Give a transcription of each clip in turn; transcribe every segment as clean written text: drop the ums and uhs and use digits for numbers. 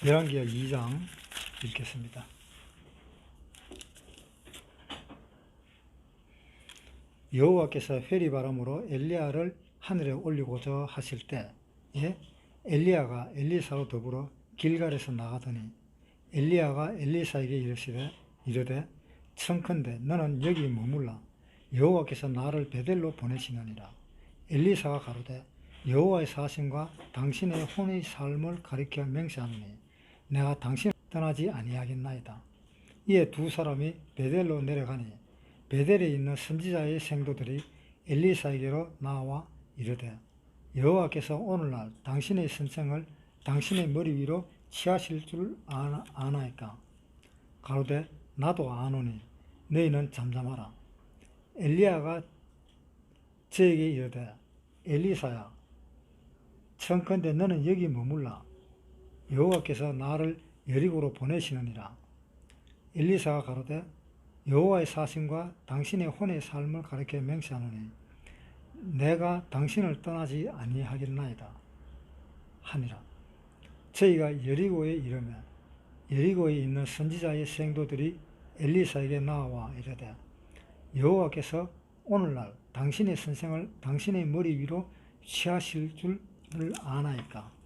열왕기하 2장 읽겠습니다. 여호와께서 회리바람으로 엘리야를 하늘에 올리고자 하실 때에 엘리야가 엘리사와 더불어 길갈에서 나가더니 엘리야가 엘리사에게 이르되 청컨대 너는 여기 머물라. 여호와께서 나를 베델로 보내시느니라. 엘리사가 가로되 여호와의 사심과 당신의 혼의 삶을 가리켜 맹세하노니 내가 당신을 떠나지 아니하겠나이다. 이에 두 사람이 베델로 내려가니 베델에 있는 선지자의 생도들이 엘리사에게로 나와 이르되 여호와께서 오늘날 당신의 선생을 당신의 머리 위로 취하실 줄 아나이까. 가로되 나도 아노니 너희는 잠잠하라. 엘리야가 저에게 이르되 엘리사야 청컨대 너는 여기 머물라. 여호와께서 나를 여리고로 보내시느니라. 엘리사가 가로되 여호와의 사심과 당신의 혼의 삶을 가리켜 맹세하노니 내가 당신을 떠나지 아니하겠나이다 하니라. 저희가 여리고에 이르며 여리고에 있는 선지자의 생도들이 엘리사에게 나와 이르되 여호와께서 오늘날 당신의 선생을 당신의 머리 위로 취하실 줄을 아나이까.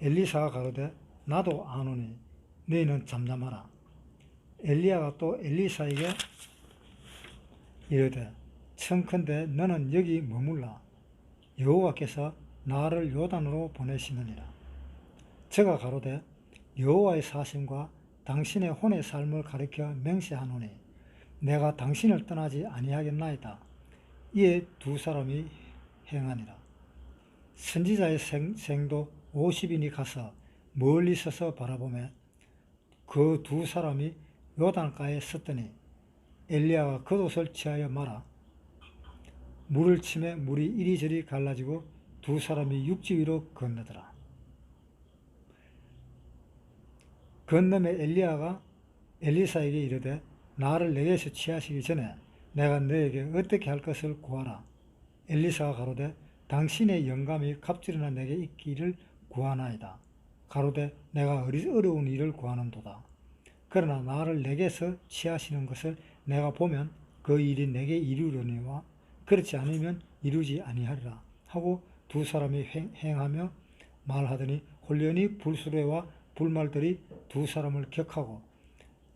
엘리사가 가로되 나도 아노니 너희는 잠잠하라. 엘리야가 또 엘리사에게 이르되 청컨대 너는 여기 머물라. 여호와께서 나를 요단으로 보내시느니라. 저가 가로되 여호와의 사심과 당신의 혼의 삶을 가리켜 맹세하노니 내가 당신을 떠나지 아니하겠나이다. 이에 두 사람이 행하니라. 선지자의 생도 50인이 가서 멀리 서서 바라보며 그 두 사람이 요단가에 섰더니 엘리야가 겉옷을 취하여 말아 물을 치매 물이 이리저리 갈라지고 두 사람이 육지 위로 건너더라. 건너매 엘리야가 엘리사에게 이르되 나를 내게서 취하시기 전에 내가 너에게 어떻게 할 것을 구하라. 엘리사가 가로되 당신의 영감이 갑절이나 내게 있기를 구하나이다. 가로되 내가 어려운 일을 구하는도다. 그러나 나를 내게서 취하시는 것을 내가 보면 그 일이 내게 이루려니와 그렇지 않으면 이루지 아니하리라 하고 두 사람이 행하며 말하더니 홀련히 불수레와 불말들이 두 사람을 격하고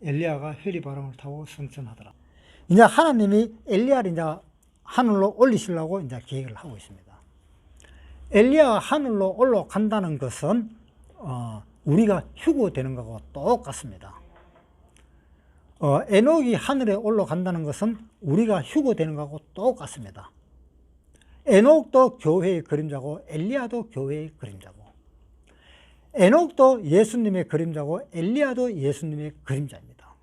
엘리야가 회리바람을 타고 승천하더라. 이제 하나님이 엘리야를 이제 하늘로 올리시려고 이제 계획을 하고 있습니다. 엘리야가 하늘로 올라간다는 것은 우리가 휴거되는 것과 똑같습니다. 에녹이 하늘에 올라간다는 것은 우리가 휴거되는 것하고 똑같습니다. 에녹도 교회의 그림자고 엘리야도 교회의 그림자고 에녹도 예수님의 그림자고 엘리야도 예수님의 그림자입니다.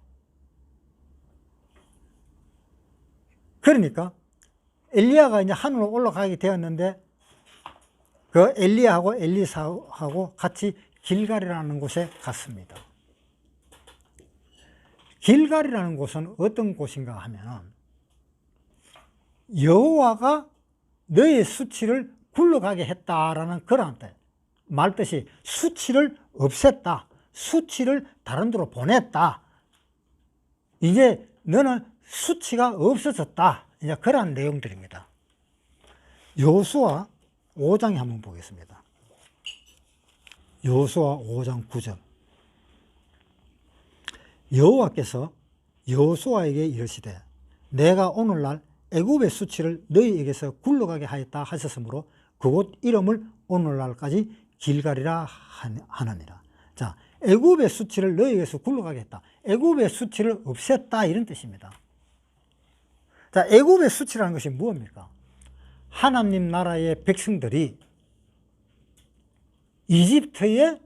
그러니까 엘리야가 이제 하늘로 올라가게 되었는데 그 엘리야하고 엘리사하고 같이 길갈이라는 곳에 갔습니다. 길갈이라는 곳은 어떤 곳인가 하면 여호와가 너의 수치를 굴러가게 했다라는 그런 말뜻이 수치를 없앴다. 수치를 다른 데로 보냈다. 이제 너는 수치가 없어졌다. 이제 그런 내용들입니다. 여호수아 5장에 한번 보겠습니다. 여호수아 5장 9절. 여호와께서 여호수아에게 이르시되 내가 오늘날 애굽의 수치를 너희에게서 굴러가게 하였다 하셨으므로 그곳 이름을 오늘날까지 길갈이라 하느니라. 자, 애굽의 수치를 너희에게서 굴러가게 했다. 애굽의 수치를 없앴다 이런 뜻입니다. 자, 애굽의 수치라는 것이 무엇입니까? 하나님 나라의 백성들이 이집트의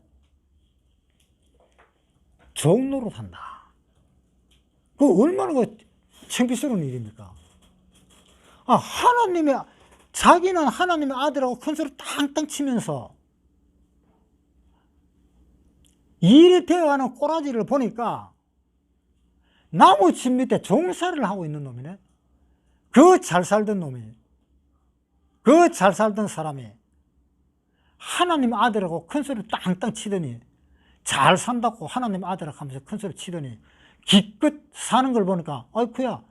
종노릇 한다. 그 얼마나 창피스러운 일입니까? 자기는 하나님의 아들하고 큰 소리 땅땅 치면서 일이 되어가는 꼬라지를 보니까 나무집 밑에 종살이를 하고 있는 놈이네. 그 잘 살던 놈이, 그 잘 살던 사람이 하나님 아들하고 큰 소리 땅땅 치더니 잘 산다고 하나님 아들아 하면서 큰소리 치더니 기껏 사는 걸 보니까 아이쿠야,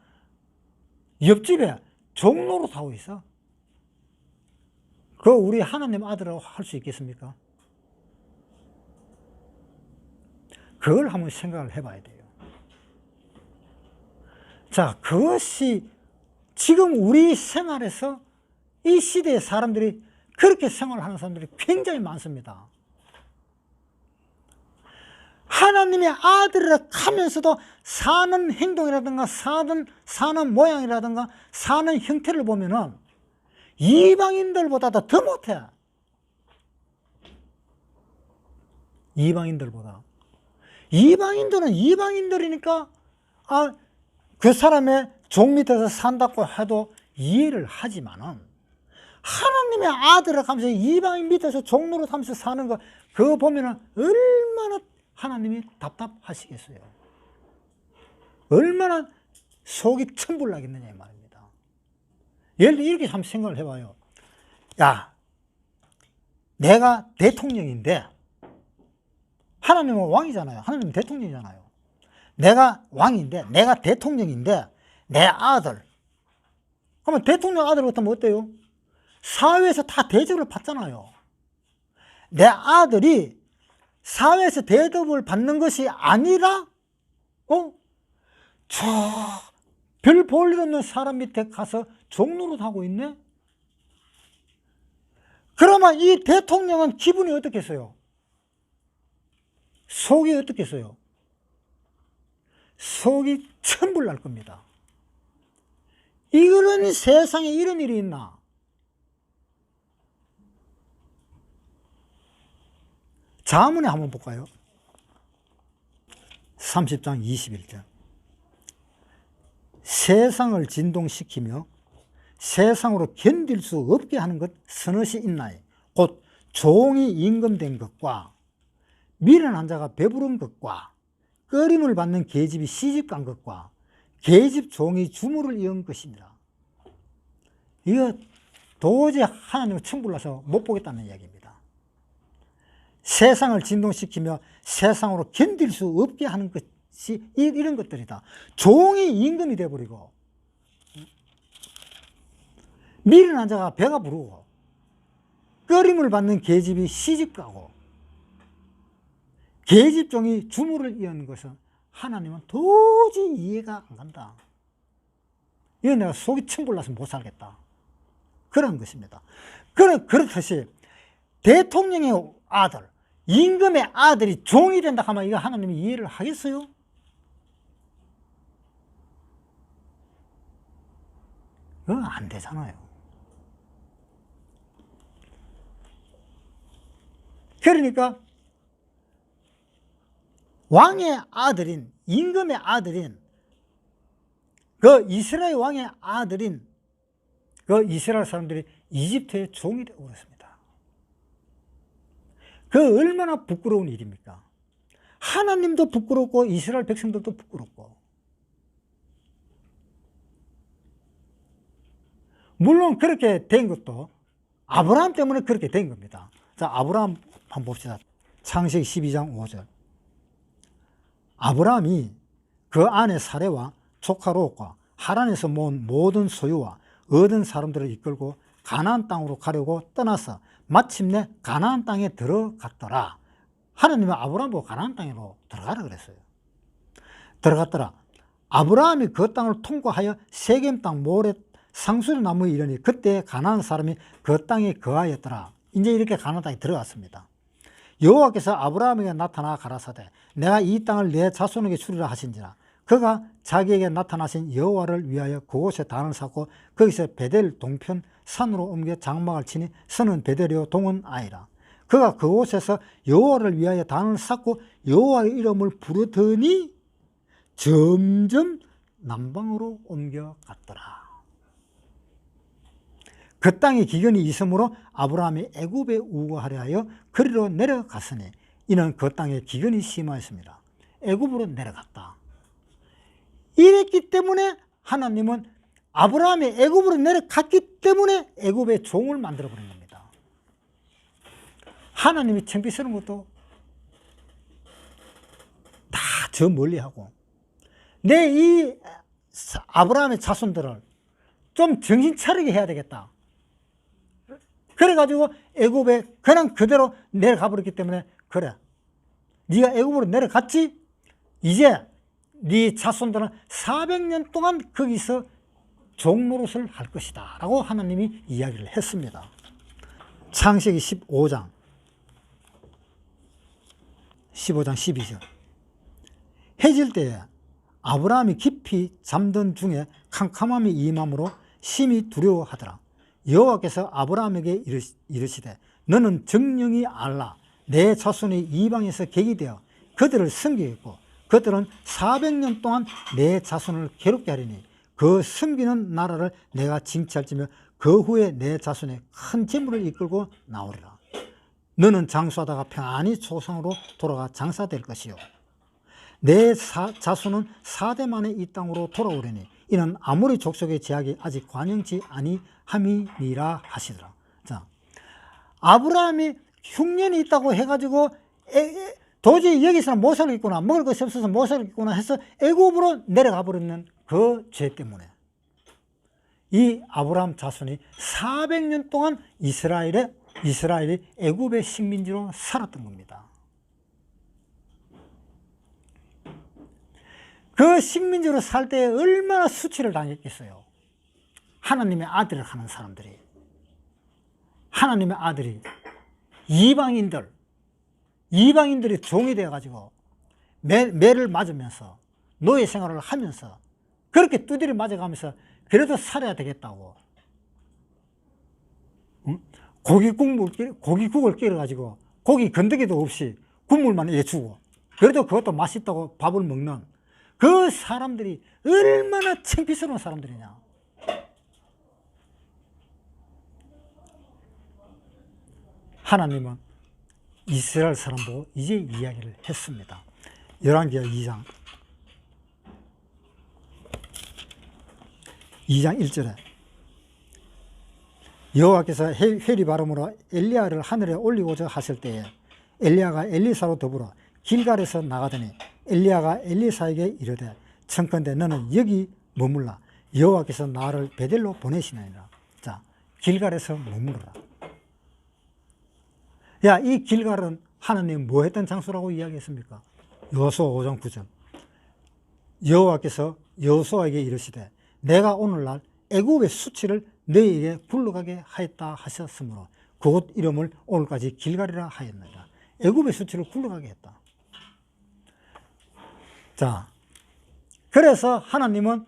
옆집에 종로로 타고 있어. 그거 우리 하나님 아들이라고 할 수 있겠습니까? 그걸 한번 생각을 해봐야 돼요. 자, 그것이 지금 우리 생활에서 이 시대의 사람들이 그렇게 생활하는 사람들이 굉장히 많습니다. 하나님의 아들이라 하면서도 사는 행동이라든가 사는 모양이라든가 사는 형태를 보면은 이방인들보다도 더 못해. 이방인들보다. 이방인들은 이방인들이니까 그 사람의 종 밑에서 산다고 해도 이해를 하지만은 하나님의 아들을 하면서 이방인 밑에서 종 노릇하면서 사는 거 그거 보면은 얼마나 하나님이 답답하시겠어요. 얼마나 속이 천불나겠느냐 이 말입니다. 예를 들어 이렇게 한번 생각을 해봐요. 야, 내가 대통령인데 하나님은 왕이잖아요. 하나님은 대통령이잖아요. 내가 왕인데, 내가 대통령인데 내 아들, 그러면 대통령 아들 같으면 어때요? 사회에서 다 대접을 받잖아요. 내 아들이 사회에서 대접을 받는 것이 아니라 저 별 볼 일 없는 사람 밑에 가서 종노릇 하고 있네? 그러면 이 대통령은 기분이 어떻겠어요? 속이 어떻겠어요? 속이 천불 날 겁니다. 이런 세상에 이런 일이 있나? 자문에 한번 볼까요? 30장 21절. 세상을 진동시키며 세상으로 견딜 수 없게 하는 것 서너시 있나이. 곧 종이 임금된 것과 미련한 자가 배부른 것과 꺼림을 받는 계집이 시집간 것과 계집 종이 주물을 이은 것입니다. 이거 도저히 하나님을 천불나서 못 보겠다는 이야기입니다. 세상을 진동시키며 세상으로 견딜 수 없게 하는 것이 이런 것들이다. 종이 임금이 되어버리고 미련한 자가 배가 부르고 꺼림을 받는 계집이 시집가고 계집종이 주물을 이은 것은 하나님은 도저히 이해가 안 간다. 이거 내가 속이 천불나서 못 살겠다. 그런 것입니다. 그렇듯이 대통령의 아들, 임금의 아들이 종이 된다 하면 이거 하나님이 이해를 하겠어요? 그건 안 되잖아요. 그러니까 왕의 아들인, 임금의 아들인, 그 이스라엘 왕의 아들인 그 이스라엘 사람들이 이집트의 종이 되고 그렇습니다. 그 얼마나 부끄러운 일입니까? 하나님도 부끄럽고 이스라엘 백성들도 부끄럽고. 물론 그렇게 된 것도 아브라함 때문에 그렇게 된 겁니다. 자, 아브라함 한번 봅시다. 창세기 12장 5절. 아브라함이 그 아내 사레와 조카 롯과 하란에서 모은 모든 소유와 얻은 사람들을 이끌고 가나안 땅으로 가려고 떠나서 마침내 가나안 땅에 들어갔더라. 하나님은 아브라함 보고 가나안 땅으로 들어가라 그랬어요. 들어갔더라. 아브라함이 그 땅을 통과하여 세겜 땅 모래 상수리 나무에 이르니 그때 가나안 사람이 그 땅에 거하였더라. 이제 이렇게 가나안 땅에 들어갔습니다. 여호와께서 아브라함에게 나타나 가라사대 내가 이 땅을 내 자손에게 주리라 하신지라. 그가 자기에게 나타나신 여호와를 위하여 그곳에 단을 쌓고 거기서 베델 동편 산으로 옮겨 장막을 치니 선은 베델이요 동은 아이라. 그가 그곳에서 여호와를 위하여 단을 쌓고 여호와의 이름을 부르더니 점점 남방으로 옮겨갔더라. 그 땅에 기근이 있으므로 아브라함이 애굽에 우거하려 하여 그리로 내려갔으니 이는 그 땅에 기근이 심하였습니다. 애굽으로 내려갔다. 이랬기 때문에 하나님은 아브라함이 애굽으로 내려갔기 때문에 애굽의 종을 만들어버린 겁니다. 하나님이 창피스러운 것도 저 멀리하고 내 이 아브라함의 자손들을 좀 정신 차리게 해야 되겠다. 그래가지고 애굽에 그냥 그대로 내려가 버렸기 때문에, 그래, 네가 애굽으로 내려갔지? 이제 네 자손들은 400년 동안 거기서 종노릇을 할 것이다 라고 하나님이 이야기를 했습니다. 창세기 15장 12절. 해질 때에 아브라함이 깊이 잠든 중에 캄캄함이 임함으로 심히 두려워하더라. 여호와께서 아브라함에게 이르시되 너는 정령이 알라. 내 자손이 이방에서 객이 되어 그들을 섬기겠고 그들은 400년 동안 내 자손을 괴롭게 하리니 그 섬기는 나라를 내가 징치할지며 그 후에 내 자손의 큰 재물을 이끌고 나오리라. 너는 장수하다가 평안히 조상으로 돌아가 장사될 것이요 내 자손은 4대 만에 이 땅으로 돌아오려니 이는 아모리 족속의 제약이 아직 관영치 아니함이니라 하시더라. 자, 아브라함이 흉년이 있다고 해가지고 도저히 여기서는 못 살겠구나, 먹을 것이 없어서 못 살겠구나 해서 애굽으로 내려가 버리는 그 죄 때문에 이 아브라함 자손이 400년 동안 이스라엘이 애굽의 식민지로 살았던 겁니다. 그 식민지로 살 때 얼마나 수치를 당했겠어요. 하나님의 아들을 하는 사람들이, 하나님의 아들이 이방인들이 종이 되어가지고 매를 맞으면서 노예 생활을 하면서 그렇게 두드려 맞아가면서 그래도 살아야 되겠다고 고기국을 끓여가지고 고기 건더기도 없이 국물만 내주고 그래도 그것도 맛있다고 밥을 먹는 그 사람들이 얼마나 창피스러운 사람들이냐. 하나님은 이스라엘 사람 보고 이제 이야기를 했습니다. 열왕기하 2장 1절에 여호와께서 회리 바람으로 엘리야를 하늘에 올리고자 하실 때에 엘리야가 엘리사로 더불어 길갈에서 나가더니 엘리야가 엘리사에게 이르되 청컨대 너는 여기 머물라. 여호와께서 나를 베델로 보내시나이다. 자, 길갈에서 머무르라. 야, 이 길갈은 하나님 뭐 했던 장소라고 이야기했습니까? 여호수아 5장 9절. 여호와께서 여호수아에게 이르시되 내가 오늘날 애굽의 수치를 너희에게 굴러가게 하였다 하셨으므로 그곳 이름을 오늘까지 길갈이라 하였느니라. 애굽의 수치를 굴러가게 했다. 자, 그래서 하나님은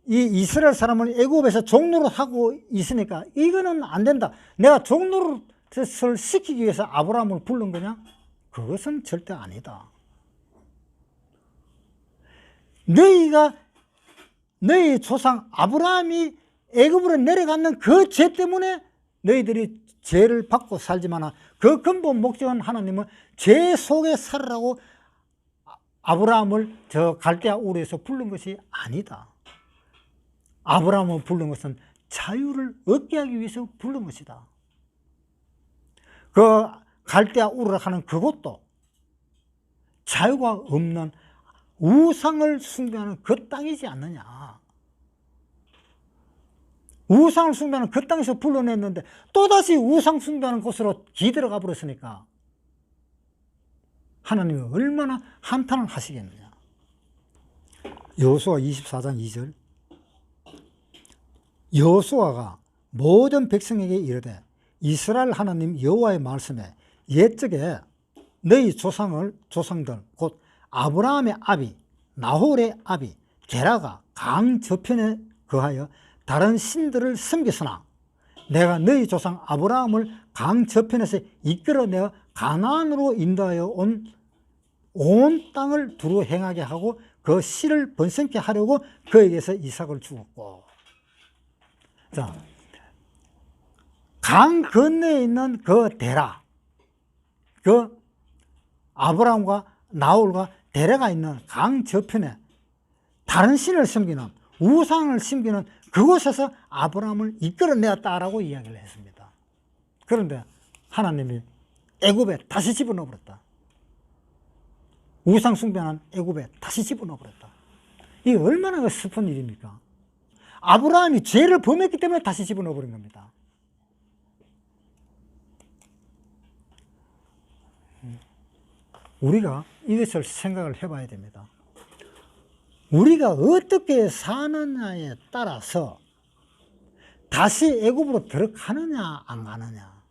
이 이스라엘 사람을 애굽에서 종노릇하고 있으니까 이거는 안 된다. 내가 종노릇을 시키기 위해서 아브라함을 부른 거냐? 그것은 절대 아니다. 너희 조상 아브라함이 애굽으로 내려가는 그 죄 때문에 너희들이 죄를 받고 살지만 그 근본 목적은 하나님은 죄 속에 살으라고 아브라함을 저 갈대아 우르에서 부른 것이 아니다. 아브라함을 부른 것은 자유를 얻게 하기 위해서 부른 것이다. 그 갈대아 우르라 하는 그곳도 자유가 없는 우상을 숭배하는 그 땅이지 않느냐. 우상을 숭배하는 그 땅에서 불러냈는데 또다시 우상 숭배하는 곳으로 기들어가 버렸으니까 하나님이 얼마나 한탄을 하시겠느냐. 여호수아 24장 2절. 여호수아가 모든 백성에게 이르되 이스라엘 하나님 여호와의 말씀에 옛적에 너희 조상들 곧 아브라함의 아비 나홀의 아비 게라가 강 저편에 거하여 다른 신들을 섬겼으나 내가 너희 조상 아브라함을 강 저편에서 이끌어내어 가나안으로 인도하여 온 땅을 두루 행하게 하고 그 씨를 번성케 하려고 그에게서 이삭을 주었고. 자, 강 건너에 있는 그 데라, 그 아브라함과 나홀과 데라가 있는 강 저편에 다른 신을 섬기는 우상을 섬기는 그곳에서 아브라함을 이끌어내었다라고 이야기를 했습니다. 그런데 하나님이 애굽에 다시 집어넣어버렸다. 우상 숭배하는 애굽에 다시 집어넣어 버렸다. 이게 얼마나 슬픈 일입니까? 아브라함이 죄를 범했기 때문에 다시 집어넣어 버린 겁니다. 우리가 이것을 생각을 해봐야 됩니다. 우리가 어떻게 사느냐에 따라서 다시 애굽으로 들어가느냐 안 가느냐,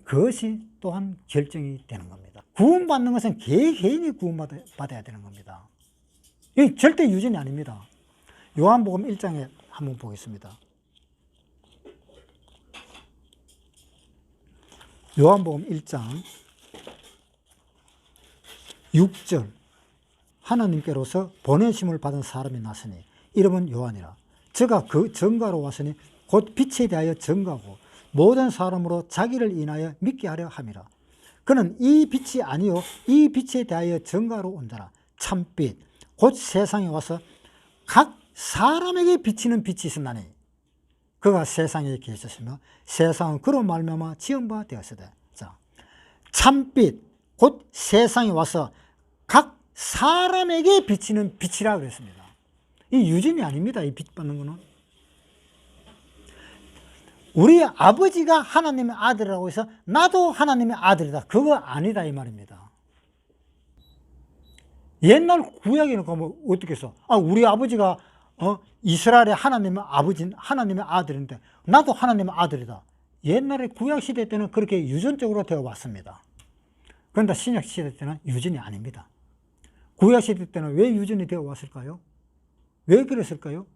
그것이 또한 결정이 되는 겁니다. 구원받는 것은 개개인이 구원받아야 되는 겁니다. 이게 절대 유전이 아닙니다. 요한복음 1장에 한번 보겠습니다. 요한복음 1장 6절, 하나님께로서 보내심을 받은 사람이 나서니 이름은 요한이라. 저가 그 전가로 왔으니 곧 빛에 대하여 전가고 모든 사람으로 자기를 인하여 믿게 하려 함이라. 그는 이 빛이 아니요 이 빛에 대하여 전가로 온 자라. 참빛 곧 세상에 와서 각 사람에게 비치는 빛이 있었나니 그가 세상에 계셨으며 세상은 그로 말미암아 지은 바 되었으되. 자, 참빛 곧 세상에 와서 각 사람에게 비치는 빛이라 그랬습니다. 이 유전이 아닙니다. 이 빛 받는 거는. 우리 아버지가 하나님의 아들이라고 해서 나도 하나님의 아들이다, 그거 아니다 이 말입니다. 옛날 구약에는 뭐 어떻게 했어? 우리 아버지가 이스라엘의 하나님의 아버지, 하나님의 아들인데 나도 하나님의 아들이다. 옛날에 구약 시대 때는 그렇게 유전적으로 되어 왔습니다. 그런데 신약 시대 때는 유전이 아닙니다. 구약 시대 때는 왜 유전이 되어 왔을까요? 왜 그랬을까요?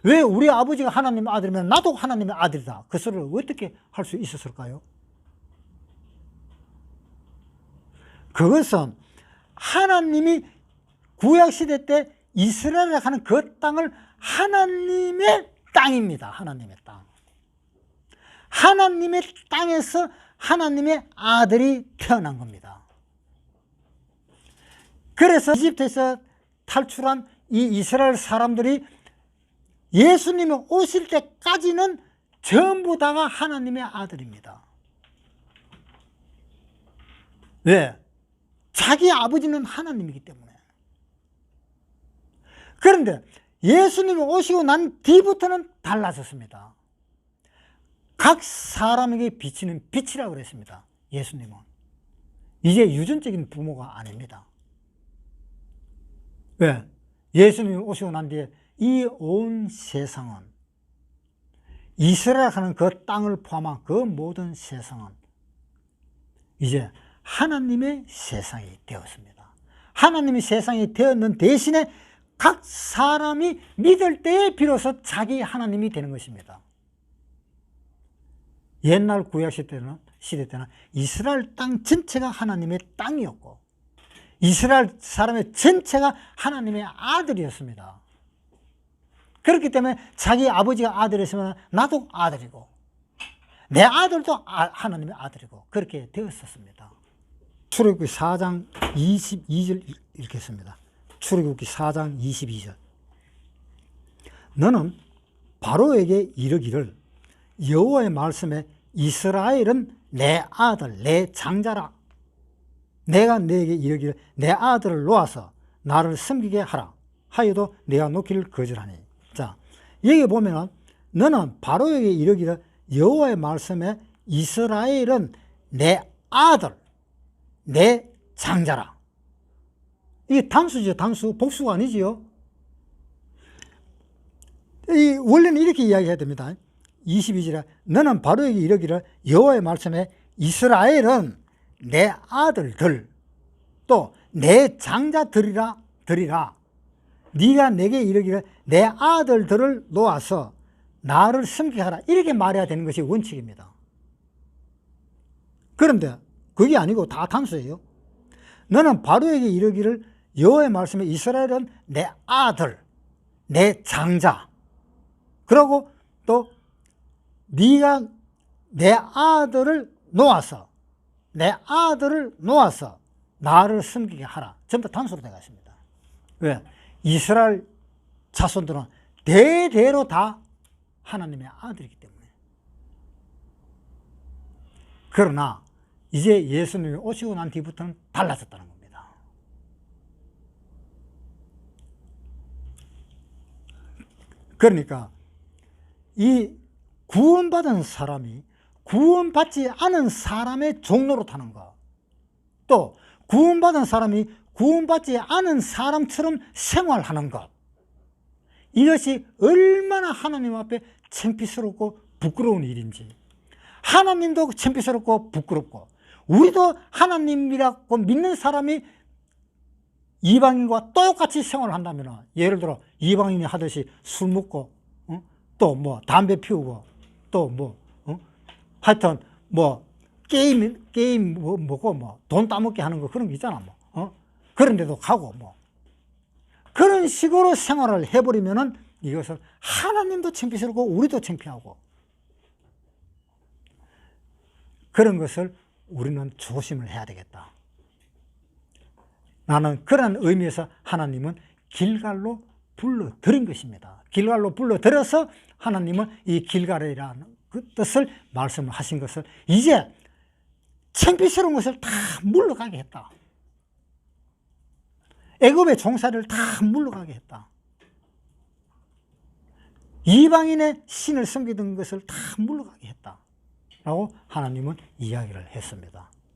왜 우리 아버지가 하나님의 아들이면 나도 하나님의 아들이다, 그 소리를 어떻게 할 수 있었을까요? 그것은 하나님이 구약시대 때 이스라엘에 하는 그 땅을 하나님의 땅입니다. 하나님의 땅. 하나님의 땅에서 하나님의 아들이 태어난 겁니다. 그래서 이집트에서 탈출한 이 이스라엘 사람들이 예수님이 오실 때까지는 전부 다가 하나님의 아들입니다. 왜? 자기 아버지는 하나님이기 때문에. 그런데 예수님이 오시고 난 뒤부터는 달라졌습니다. 각 사람에게 비치는 빛이라고 그랬습니다. 예수님은 이제 유전적인 부모가 아닙니다. 왜? 예수님이 오시고 난 뒤에 이 온 세상은, 이스라엘 하는 그 땅을 포함한 그 모든 세상은 이제 하나님의 세상이 되었습니다. 하나님의 세상이 되었는 대신에 각 사람이 믿을 때에 비로소 자기 하나님이 되는 것입니다. 옛날 구약 시대 때는 이스라엘 땅 전체가 하나님의 땅이었고 이스라엘 사람의 전체가 하나님의 아들이었습니다. 그렇기 때문에 자기 아버지가 아들이었으면 나도 아들이고 내 아들도 하나님의 아들이고 그렇게 되었었습니다. 출애굽기 4장 22절 읽겠습니다. 출애굽기 4장 22절. 너는 바로에게 이르기를 여호와의 말씀에 이스라엘은 내 아들 내 장자라. 내가 너에게 이르기를 내 아들을 놓아서 나를 섬기게 하라 하여도 내가 놓기를 거절하니. 자, 여기 보면은 너는 바로에게 이르기를 여호와의 말씀에 이스라엘은 내 아들 내 장자라. 이게 단수죠. 단수. 복수가 아니지요. 원래는 이렇게 이야기해야 됩니다. 22절에 너는 바로에게 이르기를 여호와의 말씀에 이스라엘은 내 아들들 또 내 장자들이라 네가 내게 이르기를 내 아들들을 놓아서 나를 섬기게 하라, 이렇게 말해야 되는 것이 원칙입니다. 그런데 그게 아니고 다 단수예요. 너는 바로에게 이르기를 여호와의 말씀에 이스라엘은 내 아들 내 장자, 그러고 또 네가 내 아들을 놓아서 나를 섬기게 하라. 전부 단수로 되어 있습니다. 왜? 이스라엘 자손들은 대대로 다 하나님의 아들이기 때문에. 그러나 이제 예수님이 오시고 난 뒤부터는 달라졌다는 겁니다. 그러니까 이 구원받은 사람이 구원받지 않은 사람의 종로로 타는 것, 또 구원받은 사람이 구원받지 않은 사람처럼 생활하는 것, 이것이 얼마나 하나님 앞에 창피스럽고 부끄러운 일인지, 하나님도 창피스럽고 부끄럽고, 우리도 하나님이라고 믿는 사람이 이방인과 똑같이 생활을 한다면, 예를 들어 이방인이 하듯이 술 먹고, 또 뭐 담배 피우고, 또 뭐 하여튼 뭐 게임 뭐고 뭐 돈 따먹게 하는 거, 그런 거 있잖아. 뭐 그런 데도 가고, 뭐 그런 식으로 생활을 해버리면은 이것을 하나님도 창피스럽고 우리도 창피하고, 그런 것을 우리는 조심을 해야 되겠다. 나는 그런 의미에서 하나님은 길갈로 불러들인 것입니다. 길갈로 불러들여서 하나님은 이 길갈이라는 그 뜻을 말씀을 하신 것을, 이제 창피스러운 것을 다 물러가게 했다. 애굽의 종살이를 다 물러가게 했다. 이방인의 신을 섬기던 것을 다 물러가게 했다 라고 하나님은 이야기를 했습니다.